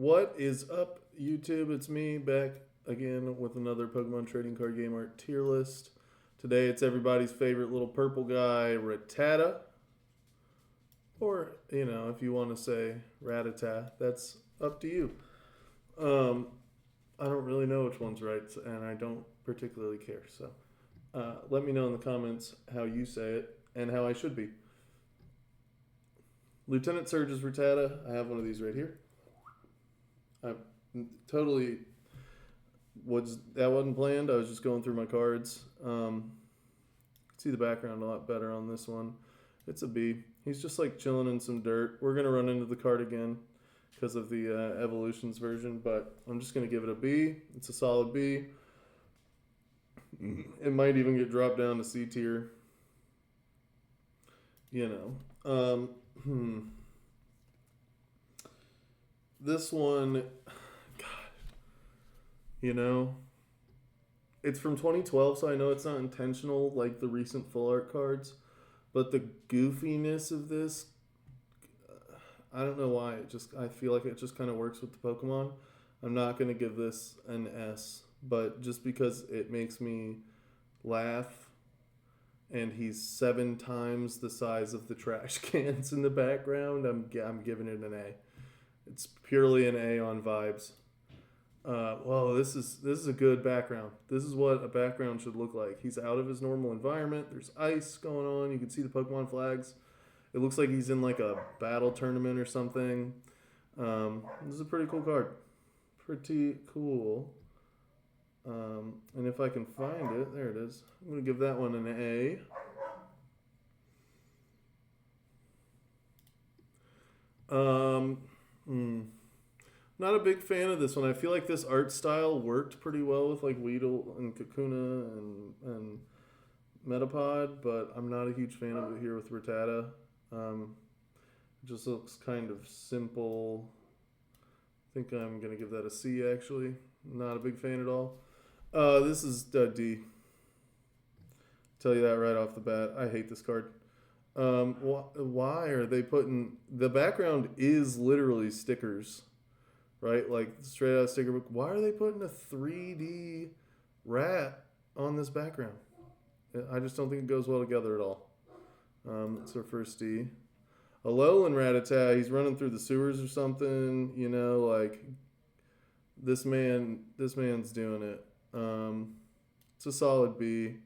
What is up, YouTube? It's me back again with another Pokemon trading card game art tier list. Today it's everybody's favorite little purple guy, Rattata. Or, if you want to say Rattata, that's up to you. Um, I don't really know which one's right, and I don't particularly care. So let me know in the comments how you say it and how I should be. Lieutenant Surge's Rattata. I have one of these right here. I totally wasn't planned. I was just going through my cards. See the background a lot better on this one. It's a B. He's just like chilling in some dirt. We're gonna run into the card again because of the evolutions version, but I'm just gonna give it a B. It's a solid B. It might even get dropped down to C tier. This one, it's from 2012, so I know it's not intentional like the recent full art cards, but the goofiness of this, I don't know why. I feel like it just kind of works with the Pokemon. I'm not going to give this an S, but just because it makes me laugh, and he's 7 times the size of the trash cans in the background, I'm giving it an A. It's purely an A on vibes. Well, this is a good background. This is what a background should look like. He's out of his normal environment. There's ice going on. You can see the Pokemon flags. It looks like he's in like a battle tournament or something. This is a pretty cool card. Pretty cool. And if I can find it, there it is. I'm going to give that one an A. Not a big fan of this one. I feel like this art style worked pretty well with like Weedle and Kakuna and Metapod, but I'm not a huge fan of it here with Rattata. It just looks kind of simple. I think I'm going to give that a C, actually. Not a big fan at all. This is D. Tell you that right off the bat. I hate this card. Why are they putting... The background is literally stickers, right? Like straight out of sticker book. Why are they putting a 3D rat on this background? I just don't think it goes well together at all. It's our first D. Alolan Rattata, he's running through the sewers or something, like this man's doing it. It's a solid B.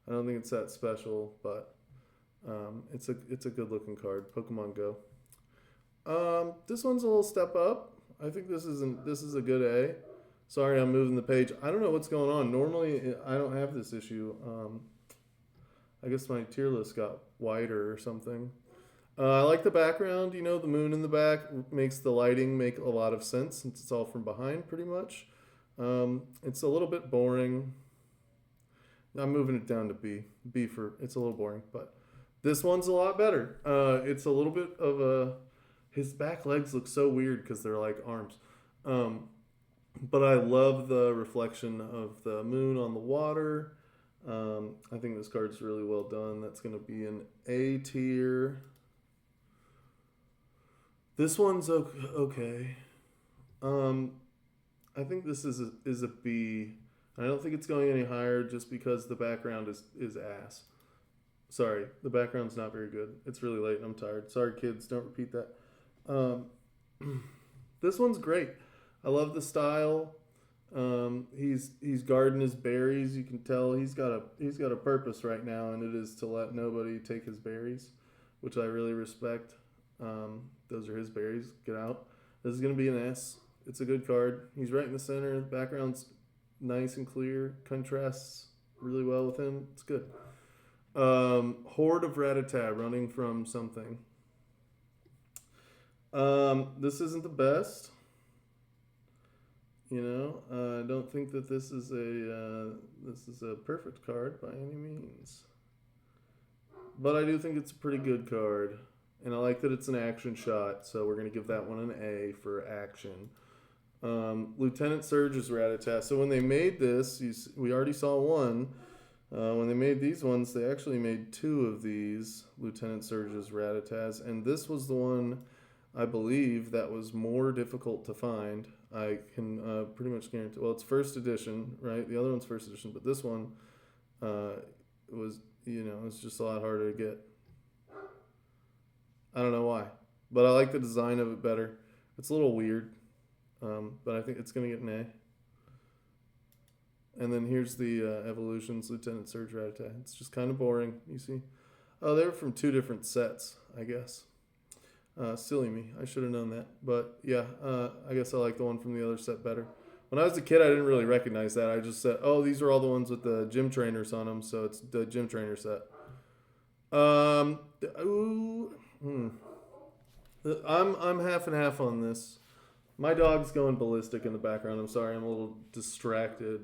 I don't think it's that special, but it's a good looking card. Pokemon Go. This one's a little step up. I think this is a good A. Sorry, I'm moving the page. I don't know what's going on. Normally, I don't have this issue. I guess my tier list got wider or something. I like the background. The moon in the back makes the lighting make a lot of sense since it's all from behind pretty much. It's a little bit boring. I'm moving it down to B. It's a little boring, but this one's a lot better. It's a little bit of his back legs look so weird because they're like arms. But I love the reflection of the moon on the water. I think this card's really well done. That's going to be an A tier. This one's okay. I think this is a B. I don't think it's going any higher just because the background is ass. Sorry, the background's not very good. It's really late and I'm tired. Sorry, kids, don't repeat that. This one's great. I love the style. He's guarding his berries. You can tell he's got a purpose right now, and it is to let nobody take his berries, which I really respect. Those are his berries. Get out. This is going to be an S. It's a good card. He's right in the center. The background's nice and clear. Contrasts really well with him. It's good. Horde of Rattata running from something. This isn't the best. I don't think that this is a perfect card by any means. But I do think it's a pretty good card. And I like that it's an action shot, so we're going to give that one an A for action. Lieutenant Surge's Rattata. So when they made this, we already saw one. When they made these ones, they actually made 2 of these Lieutenant Surge's Rattatas. And this was the one I believe that was more difficult to find. I can pretty much guarantee. Well, it's first edition, right? The other one's first edition, but this one uh, was, it's just a lot harder to get. I don't know why, but I like the design of it better. It's a little weird, but I think it's gonna get an A. And then here's the Evolutions Lieutenant Surge Rattata. It's just kind of boring, you see. Oh, they were from two different sets, I guess. Silly me. I should have known that. But yeah, I guess I like the one from the other set better. When I was a kid, I didn't really recognize that. I just said, oh, these are all the ones with the gym trainers on them, so it's the gym trainer set. Ooh, I'm half and half on this. My dog's going ballistic in the background. I'm sorry, I'm a little distracted.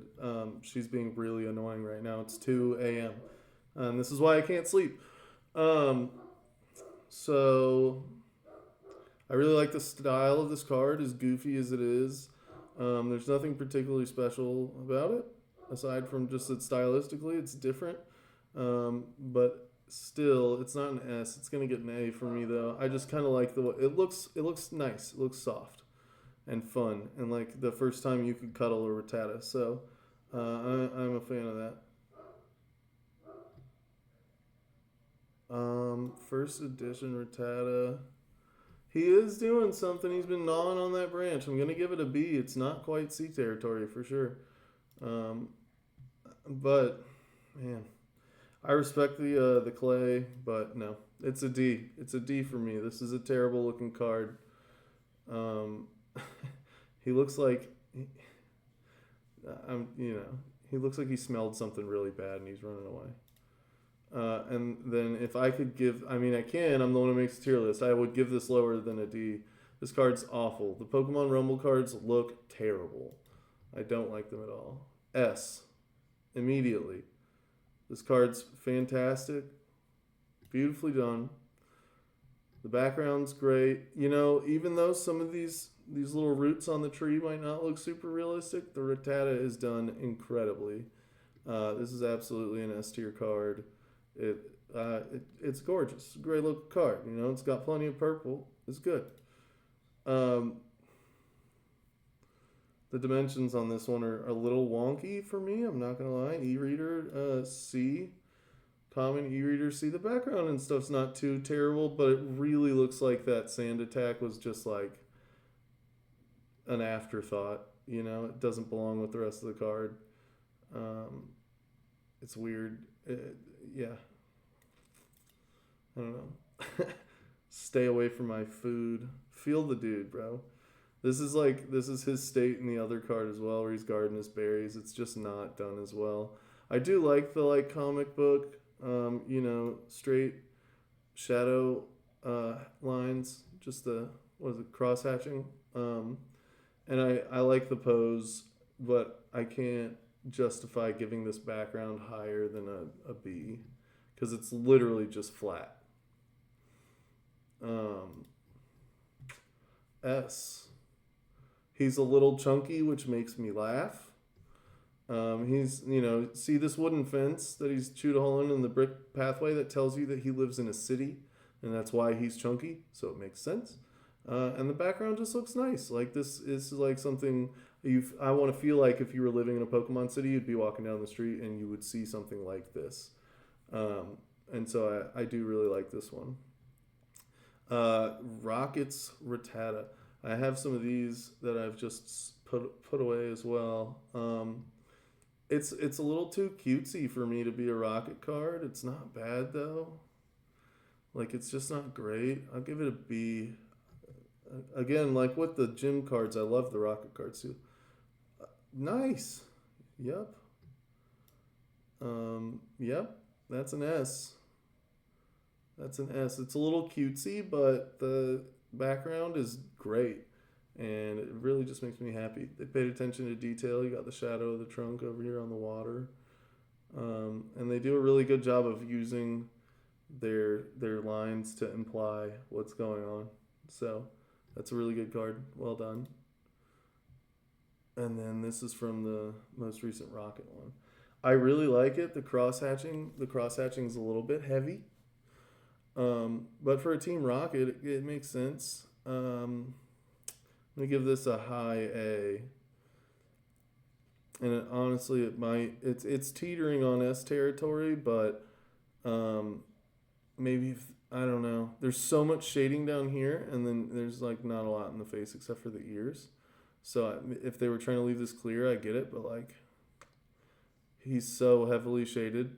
She's being really annoying right now. It's 2 a.m. And this is why I can't sleep. So I really like the style of this card, as goofy as it is. There's nothing particularly special about it, aside from just that stylistically it's different. But still, it's not an S. It's gonna get an A for me though. I just kind of like the way it looks. It looks nice. It looks soft and fun, and like the first time you could cuddle a Rattata. So I'm a fan of that. First edition Rattata. He is doing something. He's been gnawing on that branch. I'm gonna give it a B. It's not quite C territory for sure. Um, but man, I respect the clay, but no, it's a D. It's a D for me. This is a terrible looking card. Um, he looks like he looks like he smelled something really bad and he's running away. And then if I could give, I mean, I can, I'm the one who makes the tier list. I would give this lower than a D. This card's awful. The Pokemon Rumble cards look terrible. I don't like them at all. S. Immediately. This card's fantastic. Beautifully done. The background's great. Even though some of these little roots on the tree might not look super realistic, the Rattata is done incredibly. This is absolutely an S tier card. It's gorgeous. It's a great looking card. It's got plenty of purple. It's good. The dimensions on this one are a little wonky for me. I'm not gonna lie. E-reader C, common e-reader C. The background and stuff's not too terrible, but it really looks like that sand attack was just like an afterthought. It doesn't belong with the rest of the card. It's weird. Yeah. I don't know. Stay away from my food. Feel the dude, bro. This is his state in the other card as well, where he's guarding his berries. It's just not done as well. I do like the comic book, straight shadow lines, just the cross hatching. And I like the pose, but I can't justify giving this background higher than a B, because it's literally just flat. S. He's a little chunky, which makes me laugh. He's, see this wooden fence that he's chewed a hole in the brick pathway that tells you that he lives in a city, and that's why he's chunky, so it makes sense. And the background just looks nice. Like, this is like something I want to feel like if you were living in a Pokemon city, you'd be walking down the street and you would see something like this. And so I do really like this one. Rockets Rattata. I have some of these that I've just put away as well. It's a little too cutesy for me to be a Rocket card. It's not bad though. Like, it's just not great. I'll give it a B. Again, like with the gym cards, I love the Rocket cards too. Nice. Yep. Yep. That's an S. That's an S. It's a little cutesy, but the background is great. And it really just makes me happy. They paid attention to detail. You got the shadow of the trunk over here on the water. And they do a really good job of using their lines to imply what's going on. So that's a really good card. Well done. And then this is from the most recent Rocket one. I really like it. The cross hatching is a little bit heavy. But for a Team Rocket, it makes sense. I'm gonna give this a high A. And honestly, it's teetering on S territory, but maybe I don't know. There's so much shading down here, and then there's like not a lot in the face except for the ears. So if they were trying to leave this clear, I get it, but like he's so heavily shaded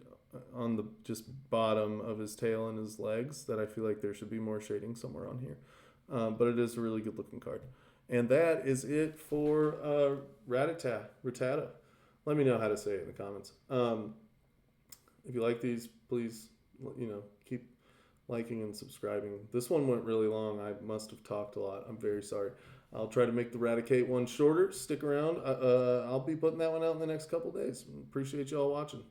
on the just bottom of his tail and his legs that I feel like there should be more shading somewhere on here. But it is a really good looking card. And that is it for Rattata. Let me know how to say it in the comments. If you like these, please, keep liking and subscribing. This one went really long. I must have talked a lot. I'm very sorry. I'll try to make the Raticate one shorter. Stick around. I'll be putting that one out in the next couple days. Appreciate you all watching.